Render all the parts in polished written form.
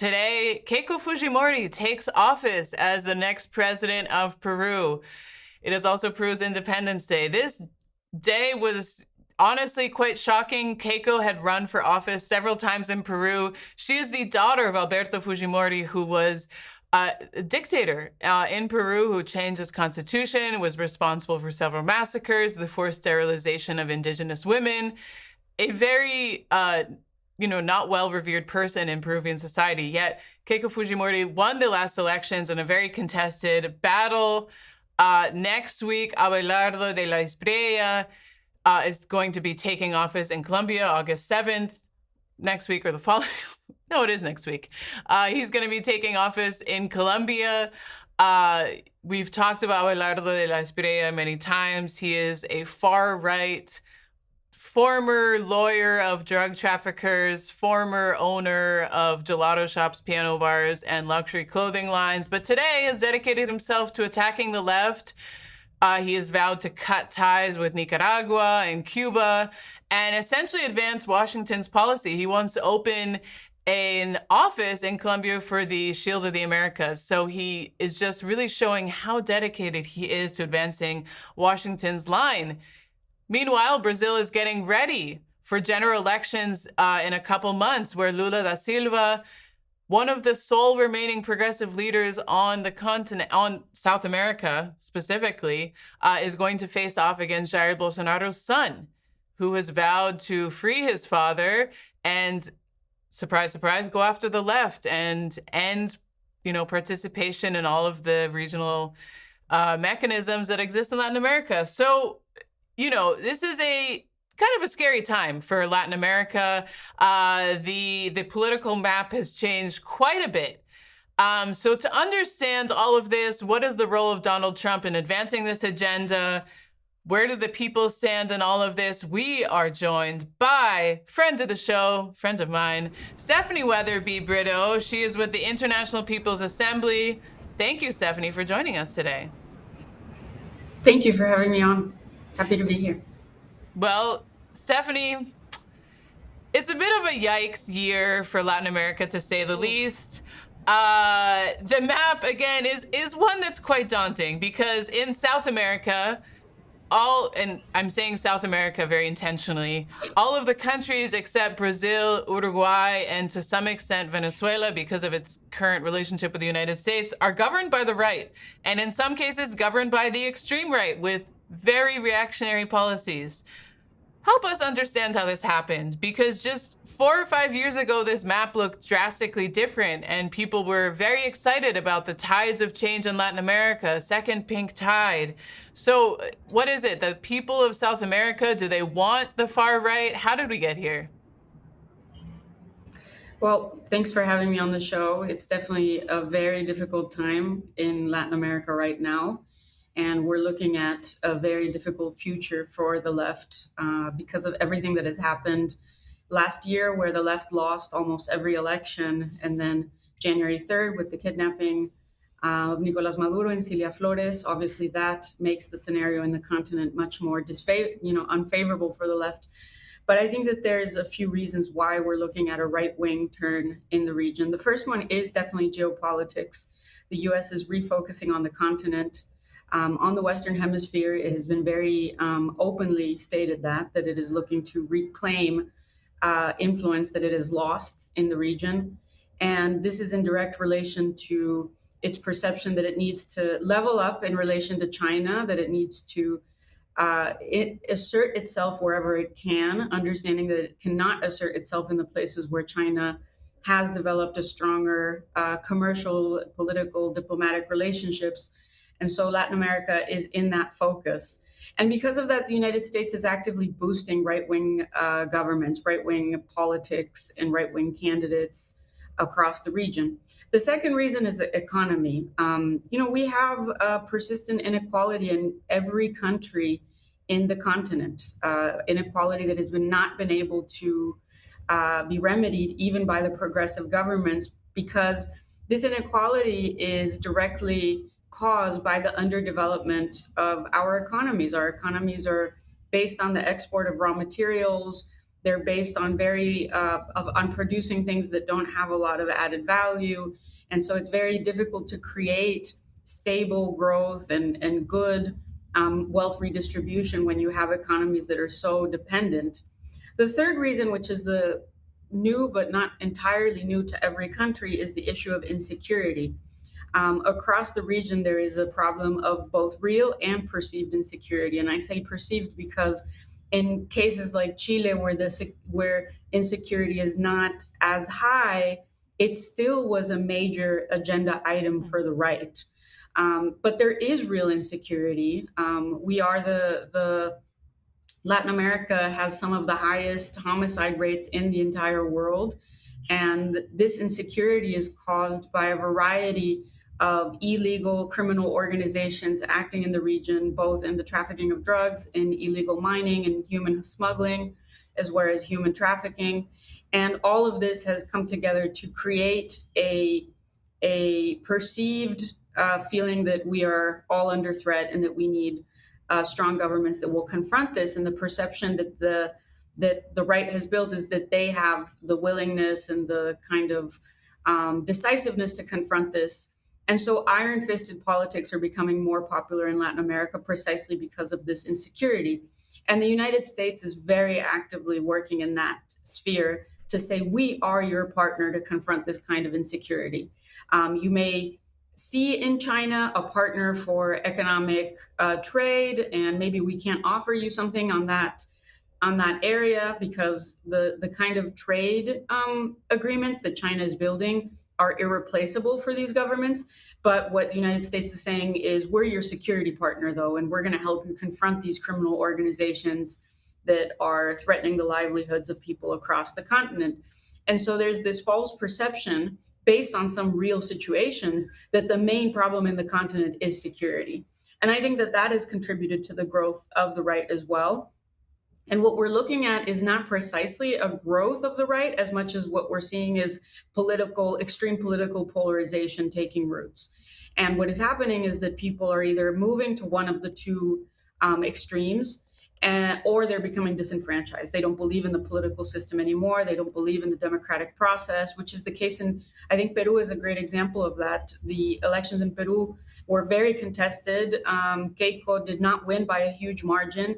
Today, Keiko Fujimori takes office as the next president of Peru. It is also Peru's Independence Day. This day was honestly quite shocking. Keiko had run for office several times in Peru. She is the daughter of Alberto Fujimori, who was a dictator in Peru, who changed his constitution, was responsible for several massacres, the forced sterilization of indigenous women, a very not well-revered person in Peruvian society. Yet Keiko Fujimori won the last elections in a very contested battle. Next week, Abelardo de la Espriella is going to be taking office in Colombia, August 7th. Next week or the following... No, it is next week. He's going to be taking office in Colombia. We've talked about Abelardo de la Espriella many times. He is a far-right former lawyer of drug traffickers, former owner of gelato shops, piano bars, and luxury clothing lines, but today has dedicated himself to attacking the left. He has vowed to cut ties with Nicaragua and Cuba and essentially advance Washington's policy. He wants to open an office in Colombia for the Shield of the Americas. So he is just really showing how dedicated he is to advancing Washington's line. Meanwhile, Brazil is getting ready for general elections in a couple months, where Lula da Silva, one of the sole remaining progressive leaders on the continent, on South America specifically, is going to face off against Jair Bolsonaro's son, who has vowed to free his father and, surprise, surprise, go after the left and end, participation in all of the regional mechanisms that exist in Latin America. So, this is a kind of a scary time for Latin America. The political map has changed quite a bit. So to understand all of this, what is the role of Donald Trump in advancing this agenda? Where do the people stand in all of this? We are joined by friend of the show, friend of mine, Stephanie Weatherbee Brito. She is with the International People's Assembly. Thank you, Stephanie, for joining us today. Thank you for having me on. Happy to be here. Well, Stephanie, it's a bit of a yikes year for Latin America, to say the least. The map, again, is one that's quite daunting, because in South America, and I'm saying South America very intentionally, all of the countries except Brazil, Uruguay, and to some extent Venezuela, because of its current relationship with the United States, are governed by the right, and in some cases governed by the extreme right, with very reactionary policies. Help us understand how this happened, because just 4 or 5 years ago, this map looked drastically different, and people were very excited about the tides of change in Latin America, second pink tide. So what is it? The people of South America, do they want the far right? How did we get here? Well, thanks for having me on the show. It's definitely a very difficult time in Latin America right now. And we're looking at a very difficult future for the left because of everything that has happened last year, where the left lost almost every election. And then January 3rd, with the kidnapping of Nicolás Maduro and Cilia Flores, obviously that makes the scenario in the continent much more unfavorable for the left. But I think that there's a few reasons why we're looking at a right-wing turn in the region. The first one is definitely geopolitics. The U.S. is refocusing on the continent. On the Western Hemisphere, it has been very openly stated that it is looking to reclaim influence that it has lost in the region. And this is in direct relation to its perception that it needs to level up in relation to China, that it needs to assert itself wherever it can, understanding that it cannot assert itself in the places where China has developed a stronger commercial, political, diplomatic relationships. And so Latin America is in that focus. And because of that, the United States is actively boosting right-wing governments, right-wing politics, and right-wing candidates across the region. The second reason is the economy. We have persistent inequality in every country in the continent, inequality that has not been able to be remedied even by the progressive governments, because this inequality is directly caused by the underdevelopment of our economies. Our economies are based on the export of raw materials, They're based on on producing things that don't have a lot of added value. And so it's very difficult to create stable growth and good wealth redistribution when you have economies that are so dependent. The third reason, which is the new but not entirely new to every country, is the issue of insecurity. Across the region, there is a problem of both real and perceived insecurity. And I say perceived because in cases like Chile, where insecurity is not as high, it still was a major agenda item for the right. But there is real insecurity. We are the Latin America has some of the highest homicide rates in the entire world. And this insecurity is caused by a variety of illegal criminal organizations acting in the region, both in the trafficking of drugs, in illegal mining, and human smuggling, as well as human trafficking. And all of this has come together to create a perceived feeling that we are all under threat and that we need strong governments that will confront this. And the perception that the right has built is that they have the willingness and the kind of decisiveness to confront this. And so iron-fisted politics are becoming more popular in Latin America precisely because of this insecurity. And the United States is very actively working in that sphere to say, we are your partner to confront this kind of insecurity. You may see in China a partner for economic trade, and maybe we can't offer you something on that area because the kind of trade agreements that China is building are irreplaceable for these governments. But what the United States is saying is, we're your security partner, though, and we're going to help you confront these criminal organizations that are threatening the livelihoods of people across the continent. And so there's this false perception based on some real situations that the main problem in the continent is security. And I think that that has contributed to the growth of the right as well. And what we're looking at is not precisely a growth of the right as much as what we're seeing is extreme political polarization taking roots. And what is happening is that people are either moving to one of the two extremes, or they're becoming disenfranchised. They don't believe in the political system anymore. They don't believe in the democratic process, which is the case in, I think Peru is a great example of that. The elections in Peru were very contested. Keiko did not win by a huge margin.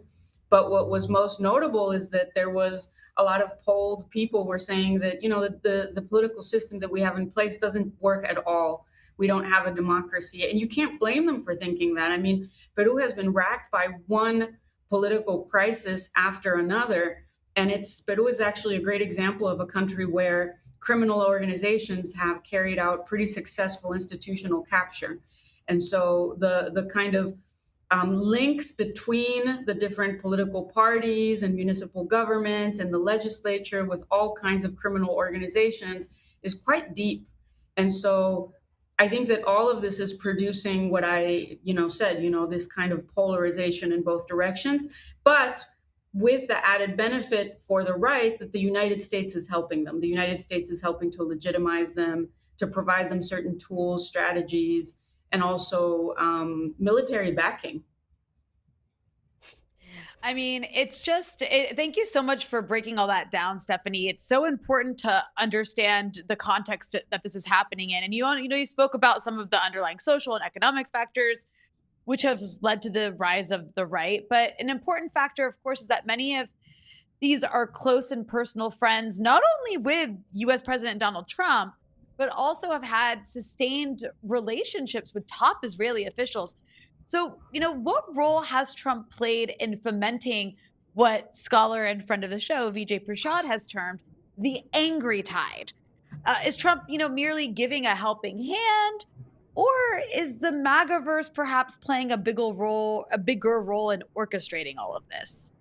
But what was most notable is that there was a lot of polled people were saying that, the political system that we have in place doesn't work at all. We don't have a democracy. And you can't blame them for thinking that. I mean, Peru has been racked by one political crisis after another. And Peru is actually a great example of a country where criminal organizations have carried out pretty successful institutional capture. And so the kind of links between the different political parties and municipal governments and the legislature with all kinds of criminal organizations is quite deep. And so I think that all of this is producing what I, said, this kind of polarization in both directions, but with the added benefit for the right that the United States is helping them. The United States is helping to legitimize them, to provide them certain tools, strategies, and also military backing. I mean, thank you so much for breaking all that down, Stephanie. It's so important to understand the context that this is happening in. And you spoke about some of the underlying social and economic factors, which have led to the rise of the right. But an important factor, of course, is that many of these are close and personal friends, not only with US President Donald Trump, but also have had sustained relationships with top Israeli officials. So, what role has Trump played in fomenting what scholar and friend of the show, Vijay Prashad, has termed the angry tide? Is Trump, merely giving a helping hand? Or is the MAGAverse perhaps playing a bigger role in orchestrating all of this?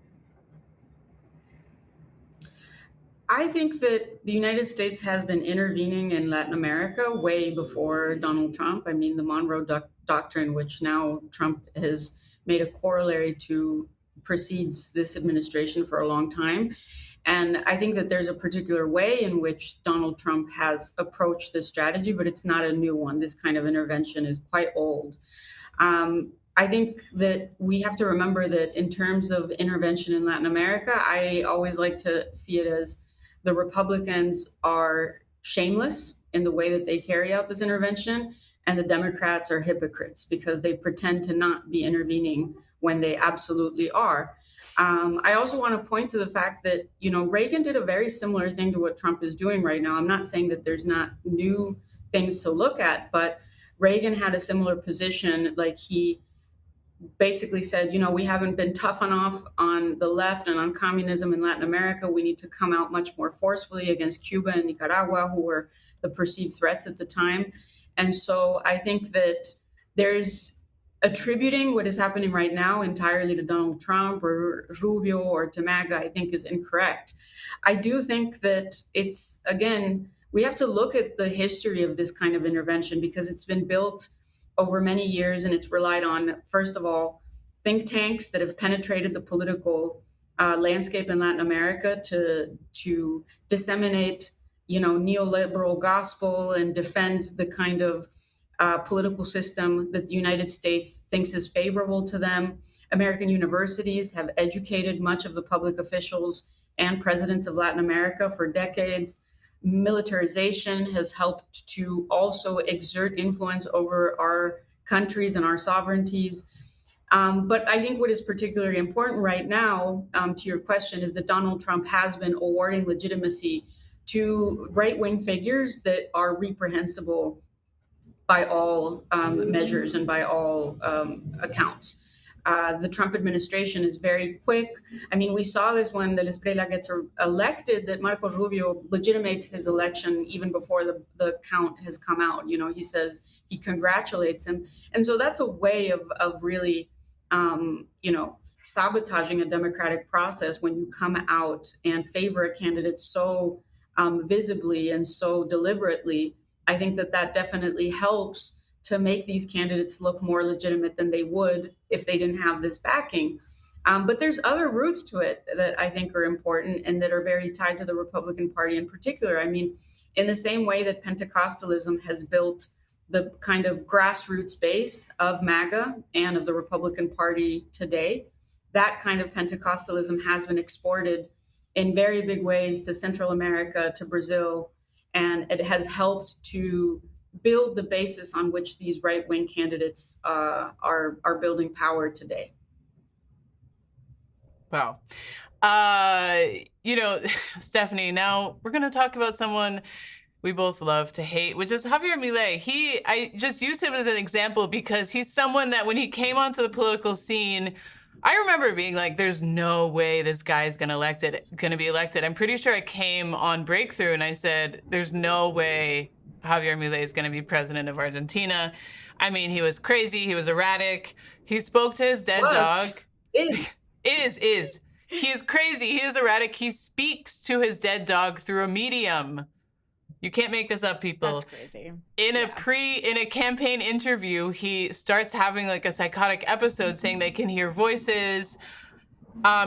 I think that the United States has been intervening in Latin America way before Donald Trump. I mean, the Monroe Doctrine, which now Trump has made a corollary to, precedes this administration for a long time. And I think that there's a particular way in which Donald Trump has approached this strategy, but it's not a new one. This kind of intervention is quite old. I think that we have to remember that in terms of intervention in Latin America, I always like to see it as the Republicans are shameless in the way that they carry out this intervention, and the Democrats are hypocrites because they pretend to not be intervening when they absolutely are. I also want to point to the fact that, Reagan did a very similar thing to what Trump is doing right now. I'm not saying that there's not new things to look at, but Reagan had a similar position. Like, he basically said, we haven't been tough enough on the left and on communism in Latin America. We need to come out much more forcefully against Cuba and Nicaragua, who were the perceived threats at the time. And so I think that there's attributing what is happening right now entirely to Donald Trump or Rubio or to MAGA, I think is incorrect. I do think that it's, again, we have to look at the history of this kind of intervention because it's been built over many years, and it's relied on, first of all, think tanks that have penetrated the political landscape in Latin America to disseminate, neoliberal gospel and defend the kind of political system that the United States thinks is favorable to them. American universities have educated much of the public officials and presidents of Latin America for decades. Militarization has helped to also exert influence over our countries and our sovereignties. But I think what is particularly important right now, to your question, is that Donald Trump has been awarding legitimacy to right-wing figures that are reprehensible by all measures and by all accounts. The Trump administration is very quick. I mean, we saw this when the Espriella gets elected, that Marco Rubio legitimates his election even before the count has come out. He says he congratulates him. And so that's a way of really, sabotaging a democratic process when you come out and favor a candidate so visibly and so deliberately. I think that definitely helps to make these candidates look more legitimate than they would if they didn't have this backing. But there's other roots to it that I think are important and that are very tied to the Republican Party in particular. I mean, in the same way that Pentecostalism has built the kind of grassroots base of MAGA and of the Republican Party today, that kind of Pentecostalism has been exported in very big ways to Central America, to Brazil, and it has helped to build the basis on which these right-wing candidates are building power today. Wow. Stephanie, now we're going to talk about someone we both love to hate, which is Javier Milei. I just use him as an example because he's someone that when he came onto the political scene, I remember being like, there's no way this guy's going to be elected. I'm pretty sure I came on Breakthrough and I said, there's no way Javier Milei is going to be president of Argentina. I mean, he was crazy. He was erratic. He spoke to his dead dog. Is. He is crazy. He is erratic. He speaks to his dead dog through a medium. You can't make this up, people. That's crazy. In a campaign interview, he starts having like a psychotic episode saying they can hear voices.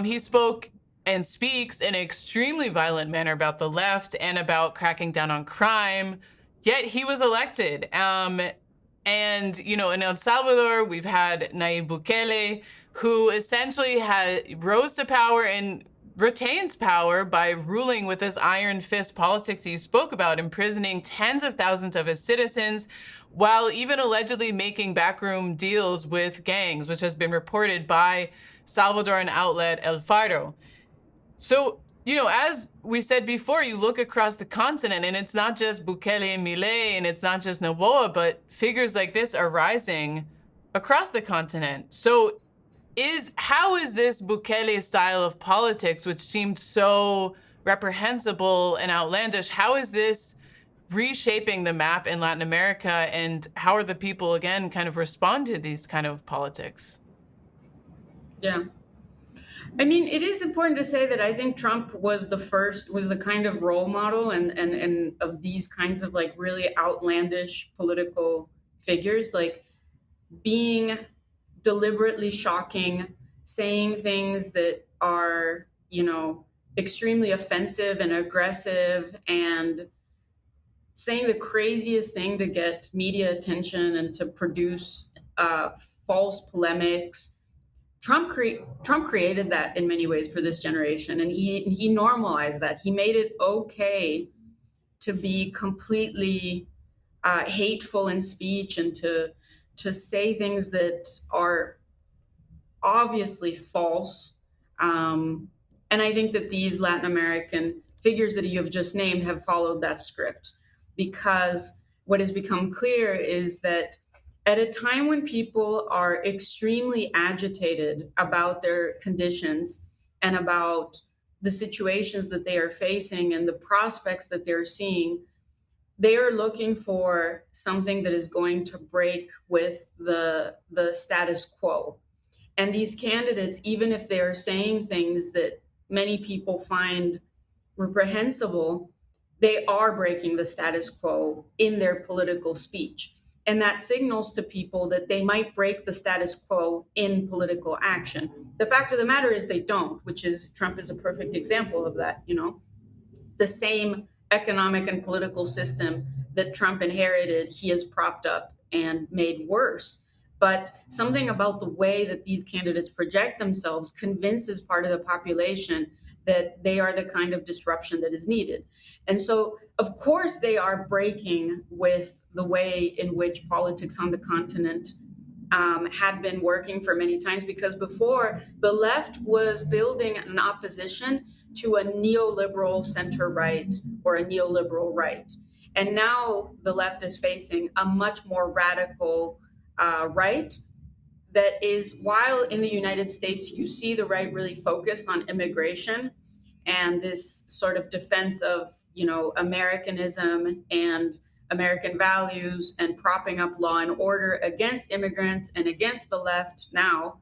He spoke and speaks in an extremely violent manner about the left and about cracking down on crime. Yet he was elected. And, in El Salvador, we've had Nayib Bukele, who essentially rose to power and retains power by ruling with this iron fist politics he spoke about, imprisoning tens of thousands of his citizens, while even allegedly making backroom deals with gangs, which has been reported by Salvadoran outlet El Faro. So, as we said before, you look across the continent, and it's not just Bukele and Milei, and it's not just Noboa, but figures like this are rising across the continent. So how is this Bukele style of politics, which seemed so reprehensible and outlandish, how is this reshaping the map in Latin America, and how are the people, again, kind of respond to these kind of politics? Yeah. I mean, it is important to say that I think Trump was the kind of role model and of these kinds of like really outlandish political figures, like being deliberately shocking, saying things that are, extremely offensive and aggressive, and saying the craziest thing to get media attention and to produce false polemics. Trump created that in many ways for this generation, and he normalized that. He made it okay to be completely hateful in speech and to say things that are obviously false. And I think that these Latin American figures that you have just named have followed that script, because what has become clear is that at a time when people are extremely agitated about their conditions and about the situations that they are facing and the prospects that they're seeing, they are looking for something that is going to break with the status quo. And these candidates, even if they are saying things that many people find reprehensible, they are breaking the status quo in their political speech. And that signals to people that they might break the status quo in political action. The fact of the matter is they don't, which is Trump is a perfect example of that. The same economic and political system that Trump inherited, he has propped up and made worse. But something about the way that these candidates project themselves convinces part of the population that they are the kind of disruption that is needed. And so, of course, they are breaking with the way in which politics on the continent had been working for many times, because before the left was building an opposition to a neoliberal center right or a neoliberal right. And now the left is facing a much more radical right that is, while in the United States, you see the right really focused on immigration and this sort of defense of, Americanism and American values and propping up law and order against immigrants and against the left. Now,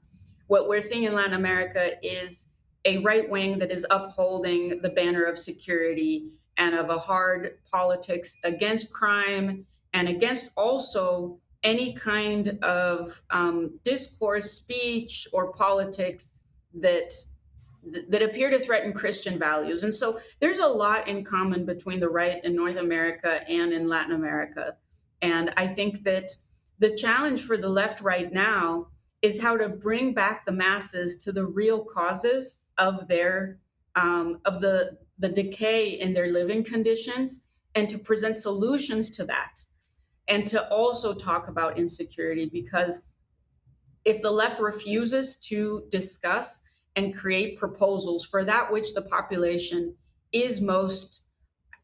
what we're seeing in Latin America is a right wing that is upholding the banner of security and of a hard politics against crime and against also any kind of discourse, speech, or politics that appear to threaten Christian values. And so there's a lot in common between the right in North America and in Latin America. And I think that the challenge for the left right now is how to bring back the masses to the real causes of their of the decay in their living conditions, and to present solutions to that, and to also talk about insecurity. Because if the left refuses to discuss and create proposals for that which the population is most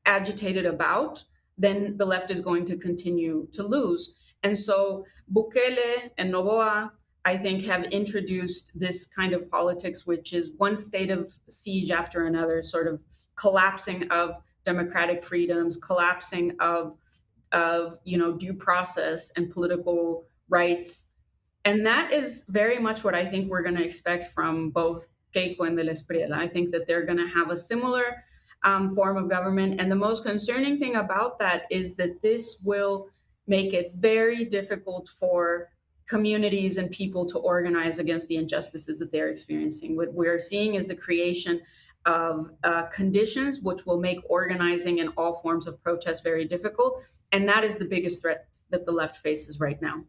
agitated about, then the left is going to continue to lose. And so Bukele and Noboa, I think, have introduced this kind of politics, which is one state of siege after another, sort of collapsing of democratic freedoms, collapsing of due process and political rights. And that is very much what I think we're going to expect from both Keiko and Espriella. I think that they're going to have a similar form of government. And the most concerning thing about that is that this will make it very difficult for communities and people to organize against the injustices that they're experiencing. What we're seeing is the creation of conditions which will make organizing in all forms of protest very difficult. And that is the biggest threat that the left faces right now.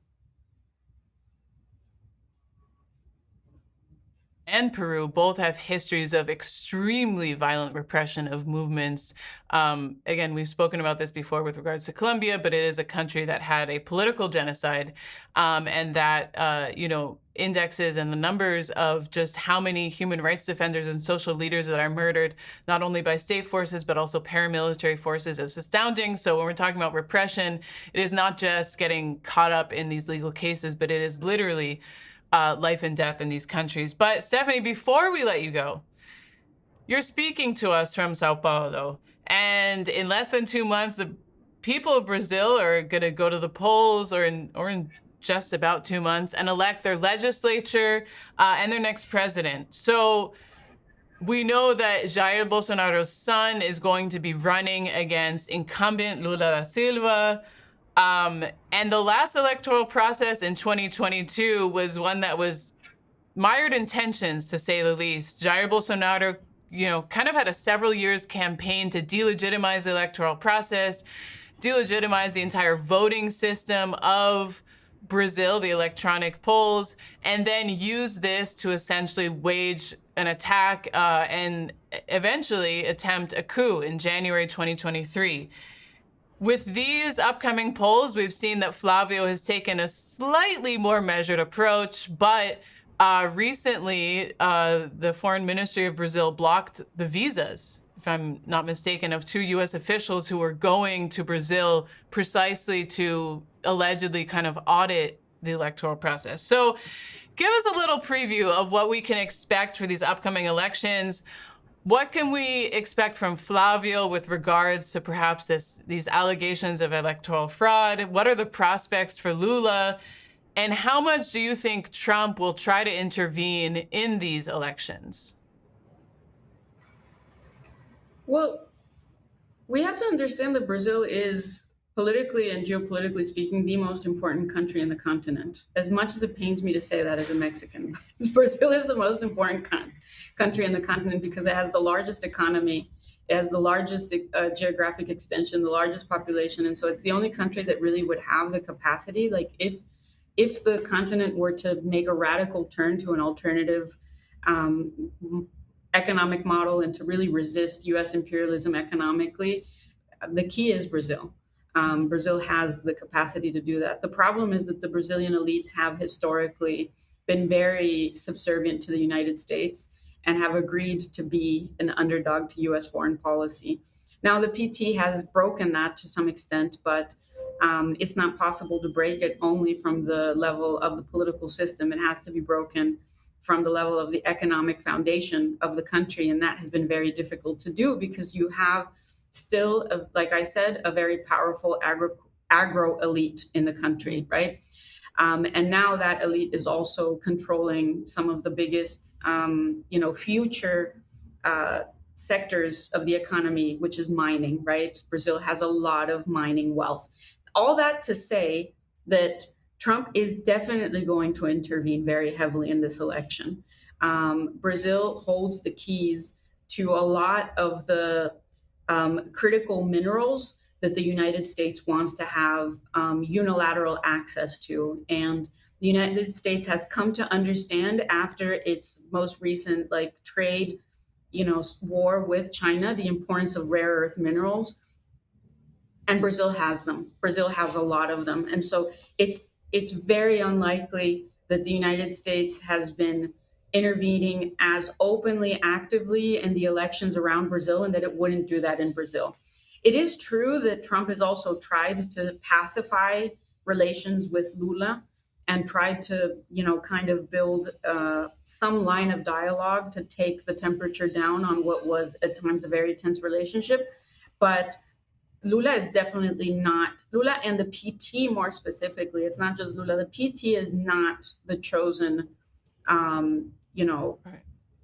And Peru both have histories of extremely violent repression of movements. Again, we've spoken about this before with regards to Colombia, but it is a country that had a political genocide, and that, indexes and the numbers of just how many human rights defenders and social leaders that are murdered, not only by state forces, but also paramilitary forces, is astounding. So when we're talking about repression, it is not just getting caught up in these legal cases, but it is literally life and death in these countries. But Stephanie, before we let you go, you're speaking to us from São Paulo, and in less than 2 months, the people of Brazil are going to go to the polls, or in just about 2 months, and elect their legislature and their next president. So we know that Jair Bolsonaro's son is going to be running against incumbent Lula da Silva. And the last electoral process in 2022 was one that was mired in tensions, to say the least. Jair Bolsonaro, kind of had a several years campaign to delegitimize the electoral process, delegitimize the entire voting system of Brazil, the electronic polls, and then use this to essentially wage an attack and eventually attempt a coup in January 2023. With these upcoming polls, we've seen that Flavio has taken a slightly more measured approach, but recently the Foreign Ministry of Brazil blocked the visas, if I'm not mistaken, of 2 U.S. officials who were going to Brazil precisely to allegedly kind of audit the electoral process. So give us a little preview of what we can expect for these upcoming elections. What can we expect from Flavio with regards to perhaps these allegations of electoral fraud? What are the prospects for Lula? And how much do you think Trump will try to intervene in these elections? Well, we have to understand that Brazil is, politically and geopolitically speaking, the most important country in the continent. As much as it pains me to say that as a Mexican, Brazil is the most important country in the continent because it has the largest economy, it has the largest geographic extension, the largest population. And so it's the only country that really would have the capacity. Like if the continent were to make a radical turn to an alternative economic model and to really resist US imperialism economically, the key is Brazil. Brazil has the capacity to do that. The problem is that the Brazilian elites have historically been very subservient to the United States and have agreed to be an underdog to US foreign policy. Now, the PT has broken that to some extent, but it's not possible to break it only from the level of the political system. It has to be broken from the level of the economic foundation of the country. And that has been very difficult to do because you have still, like I said, a very powerful agro elite in the country, right? And now that elite is also controlling some of the biggest, future sectors of the economy, which is mining, right? Brazil has a lot of mining wealth. All that to say that Trump is definitely going to intervene very heavily in this election. Brazil holds the keys to a lot of the critical minerals that the United States wants to have unilateral access to. And the United States has come to understand after its most recent trade, war with China, the importance of rare earth minerals. And Brazil has them. Brazil has a lot of them. And so it's very unlikely that the United States has been intervening as openly, actively in the elections around Brazil, and that it wouldn't do that in Brazil. It is true that Trump has also tried to pacify relations with Lula and tried to, kind of build some line of dialogue to take the temperature down on what was at times a very tense relationship. But Lula is definitely not, Lula and the PT more specifically, it's not just Lula, the PT is not the chosen,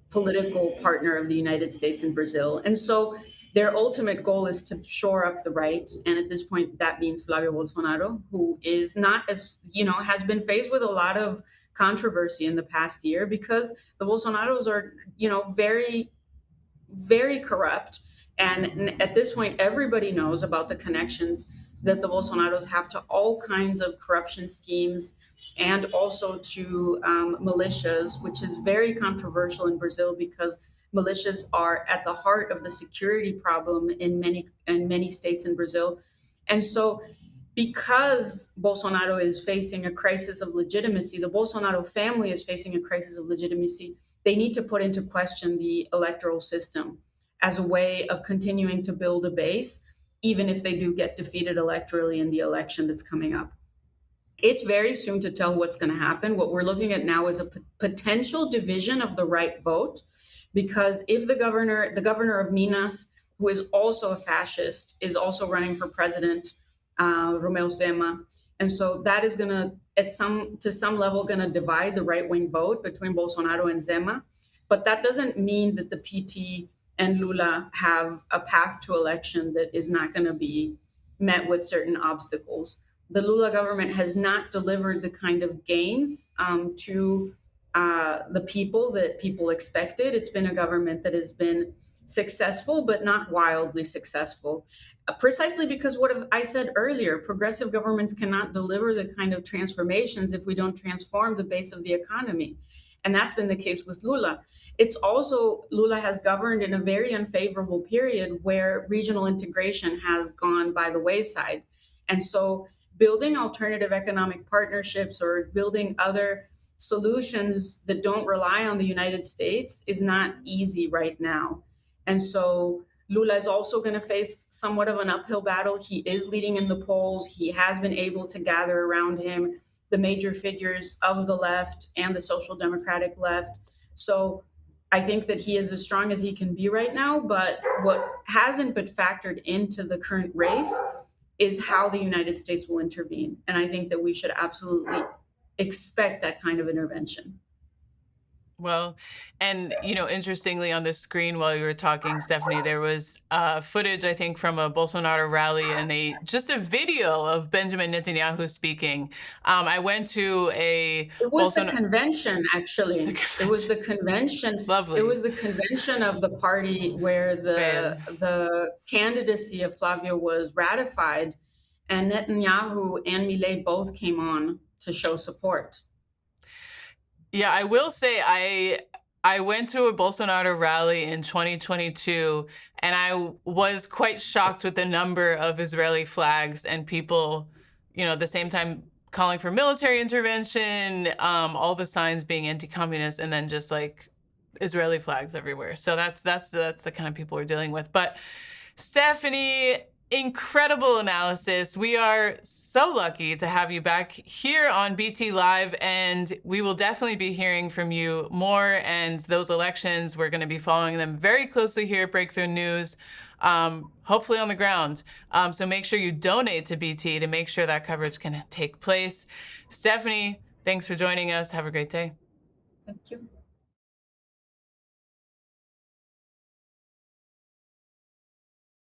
political partner of the United States in Brazil. And so their ultimate goal is to shore up the right. And at this point, that means Flavio Bolsonaro, who is not as, has been faced with a lot of controversy in the past year because the Bolsonaros are, very, very corrupt. And at this point, everybody knows about the connections that the Bolsonaros have to all kinds of corruption schemes and also to militias, which is very controversial in Brazil because militias are at the heart of the security problem in many states in Brazil. And so because Bolsonaro is facing a crisis of legitimacy, the Bolsonaro family is facing a crisis of legitimacy, they need to put into question the electoral system as a way of continuing to build a base, even if they do get defeated electorally in the election that's coming up. It's very soon to tell what's going to happen. What we're looking at now is a potential division of the right vote, because if the governor of Minas, who is also a fascist, is also running for president, Romeu Zema, and so that is going to, to some level, going to divide the right-wing vote between Bolsonaro and Zema. But that doesn't mean that the PT and Lula have a path to election that is not going to be met with certain obstacles. The Lula government has not delivered the kind of gains to the people that people expected. It's been a government that has been successful, but not wildly successful. Precisely because what I said earlier, progressive governments cannot deliver the kind of transformations if we don't transform the base of the economy. And that's been the case with Lula. It's also, Lula has governed in a very unfavorable period where regional integration has gone by the wayside. And so building alternative economic partnerships or building other solutions that don't rely on the United States is not easy right now. And so Lula is also going to face somewhat of an uphill battle. He is leading in the polls. He has been able to gather around him the major figures of the left and the social democratic left. So I think that he is as strong as he can be right now. But what hasn't been factored into the current race is how the United States will intervene. And I think that we should absolutely expect that kind of intervention. Well, and interestingly, on the screen while you were talking, Stephanie, there was footage, I think, from a Bolsonaro rally and just a video of Benjamin Netanyahu speaking. I went to It was the convention, actually. It was the convention. Lovely. It was the convention of the party where the candidacy of Flavio was ratified, and Netanyahu and Milei both came on to show support. Yeah, I will say I went to a Bolsonaro rally in 2022, and I was quite shocked with the number of Israeli flags and people, at the same time calling for military intervention, all the signs being anti-communist, and then just like Israeli flags everywhere. So that's the kind of people we're dealing with. But Stephanie, incredible analysis. We are so lucky to have you back here on BT Live, and we will definitely be hearing from you more. And those elections, we're going to be following them very closely here at Breakthrough News, hopefully on the ground. So make sure you donate to BT to make sure that coverage can take place. Stephanie, thanks for joining us. Have a great day. Thank you.